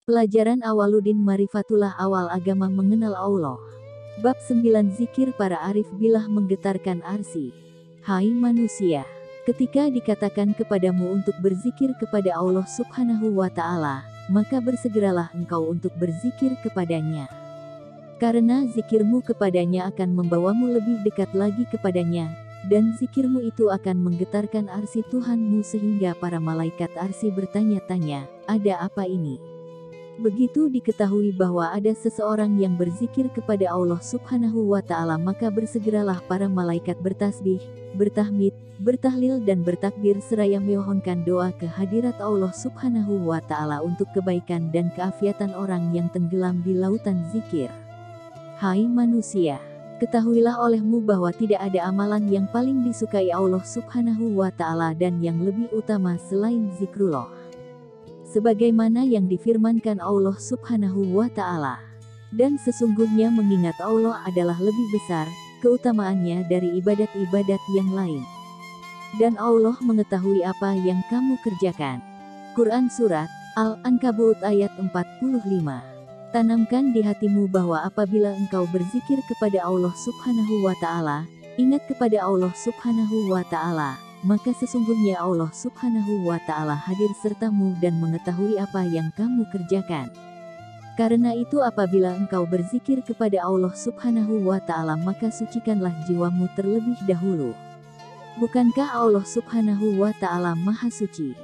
Pelajaran Awaludin Marifatullah Awal Agama Mengenal Allah. Bab 9 Zikir para Arif Billah Menggetarkan Arsy. Hai manusia, ketika dikatakan kepadamu untuk berzikir kepada Allah Subhanahu wa Ta'ala, maka bersegeralah engkau untuk berzikir kepadanya. Karena zikirmu kepadanya akan membawamu lebih dekat lagi kepadanya, dan zikirmu itu akan menggetarkan arsy Tuhanmu sehingga para malaikat arsy bertanya-tanya, ada apa ini? Begitu diketahui bahwa ada seseorang yang berzikir kepada Allah Subhanahu wa Ta'ala, maka bersegeralah para malaikat bertasbih, bertahmid, bertahlil dan bertakbir seraya memohonkan doa ke hadirat Allah Subhanahu wa Ta'ala untuk kebaikan dan keafiatan orang yang tenggelam di lautan zikir. Hai manusia, ketahuilah olehmu bahwa tidak ada amalan yang paling disukai Allah Subhanahu wa Ta'ala dan yang lebih utama selain zikrullah. Sebagaimana yang difirmankan Allah Subhanahu wa Ta'ala. Dan sesungguhnya mengingat Allah adalah lebih besar keutamaannya dari ibadat-ibadat yang lain. Dan Allah mengetahui apa yang kamu kerjakan. Quran Surat Al-Ankabut ayat 45. Tanamkan di hatimu bahwa apabila engkau berzikir kepada Allah Subhanahu wa Ta'ala, ingat kepada Allah Subhanahu wa Ta'ala, maka sesungguhnya Allah Subhanahu wa Ta'ala hadir sertamu dan mengetahui apa yang kamu kerjakan. Karena itu apabila engkau berzikir kepada Allah Subhanahu wa Ta'ala, maka sucikanlah jiwamu terlebih dahulu. Bukankah Allah Subhanahu wa Ta'ala Maha Suci?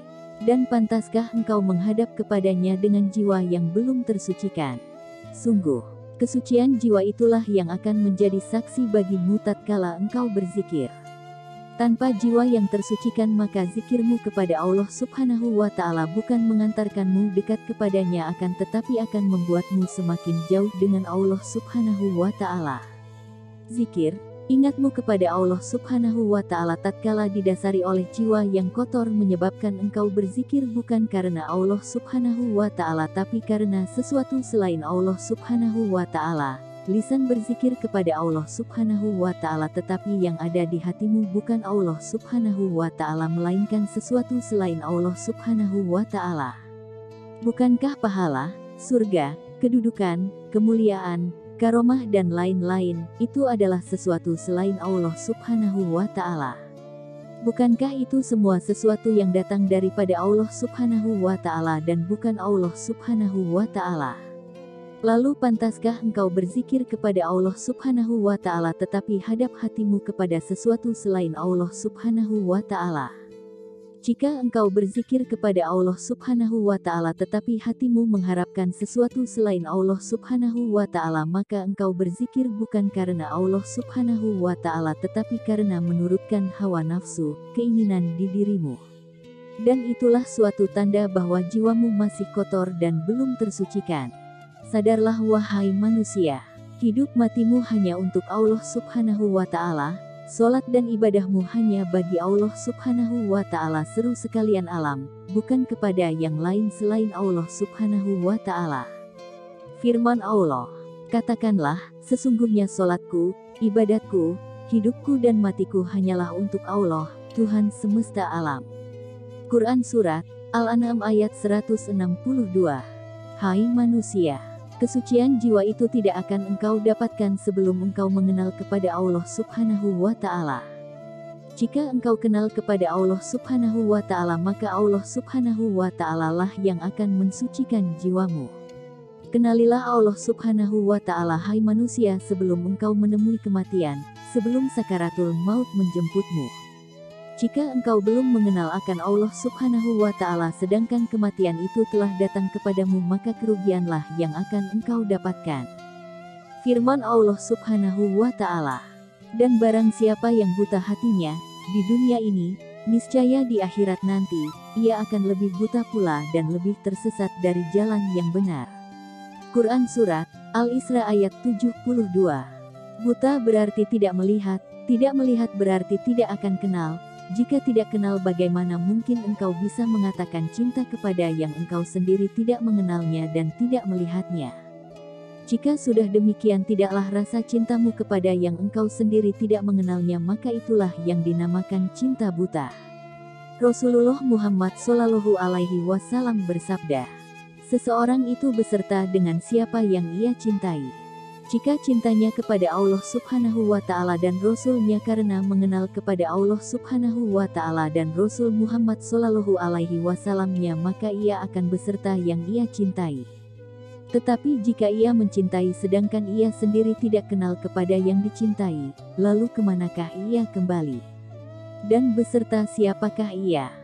Dan pantaskah engkau menghadap kepadanya dengan jiwa yang belum tersucikan? Sungguh, kesucian jiwa itulah yang akan menjadi saksi bagimu tatkala engkau berzikir. Tanpa jiwa yang tersucikan maka zikirmu kepada Allah Subhanahu wa Ta'ala bukan mengantarkanmu dekat kepadanya, akan tetapi akan membuatmu semakin jauh dengan Allah Subhanahu wa Ta'ala. Zikir, ingatmu kepada Allah Subhanahu wa Ta'ala tatkala didasari oleh jiwa yang kotor menyebabkan engkau berzikir bukan karena Allah Subhanahu wa Ta'ala tapi karena sesuatu selain Allah Subhanahu wa Ta'ala. Lisan berzikir kepada Allah Subhanahu wa Ta'ala tetapi yang ada di hatimu bukan Allah Subhanahu wa Ta'ala melainkan sesuatu selain Allah Subhanahu wa Ta'ala. Bukankah pahala, surga, kedudukan, kemuliaan, karomah dan lain-lain itu adalah sesuatu selain Allah Subhanahu wa Ta'ala? Bukankah itu semua sesuatu yang datang daripada Allah Subhanahu wa Ta'ala dan bukan Allah Subhanahu wa Ta'ala? Lalu pantaskah engkau berzikir kepada Allah Subhanahu wa Ta'ala tetapi hadap hatimu kepada sesuatu selain Allah Subhanahu wa Ta'ala? Jika engkau berzikir kepada Allah Subhanahu wa Ta'ala tetapi hatimu mengharapkan sesuatu selain Allah Subhanahu wa Ta'ala, maka engkau berzikir bukan karena Allah Subhanahu wa Ta'ala tetapi karena menurutkan hawa nafsu, keinginan di dirimu. Dan itulah suatu tanda bahwa jiwamu masih kotor dan belum tersucikan. Sadarlah wahai manusia, hidup matimu hanya untuk Allah Subhanahu wa Ta'ala, solat dan ibadahmu hanya bagi Allah Subhanahu wa Ta'ala, seru sekalian alam, bukan kepada yang lain selain Allah Subhanahu wa Ta'ala. Firman Allah, katakanlah, sesungguhnya solatku, ibadatku, hidupku dan matiku hanyalah untuk Allah, Tuhan semesta alam. Quran Surat Al-An'am ayat 162. Hai manusia, kesucian jiwa itu tidak akan engkau dapatkan sebelum engkau mengenal kepada Allah Subhanahu wa Ta'ala. Jika engkau kenal kepada Allah Subhanahu wa Ta'ala, maka Allah Subhanahu wa Ta'ala lah yang akan mensucikan jiwamu. Kenalilah Allah Subhanahu wa Ta'ala hai manusia sebelum engkau menemui kematian, sebelum sakaratul maut menjemputmu. Jika engkau belum mengenal akan Allah Subhanahu wa Ta'ala sedangkan kematian itu telah datang kepadamu, maka kerugianlah yang akan engkau dapatkan. Firman Allah Subhanahu wa Ta'ala, dan barang siapa yang buta hatinya di dunia ini, niscaya di akhirat nanti ia akan lebih buta pula dan lebih tersesat dari jalan yang benar. Quran Surat Al-Isra ayat 72. Buta berarti tidak melihat berarti tidak akan kenal. Jika tidak kenal, bagaimana mungkin engkau bisa mengatakan cinta kepada yang engkau sendiri tidak mengenalnya dan tidak melihatnya? Jika sudah demikian, tidaklah rasa cintamu kepada yang engkau sendiri tidak mengenalnya, maka itulah yang dinamakan cinta buta. Rasulullah Muhammad SAW bersabda, seseorang itu beserta dengan siapa yang ia cintai. Jika cintanya kepada Allah Subhanahu wa Ta'ala dan Rasul-Nya karena mengenal kepada Allah Subhanahu wa Ta'ala dan Rasul Muhammad Shallallahu Alaihi Wasallam-Nya, maka ia akan beserta yang ia cintai. Tetapi jika ia mencintai sedangkan ia sendiri tidak kenal kepada yang dicintai, lalu kemanakah ia kembali? Dan beserta siapakah ia?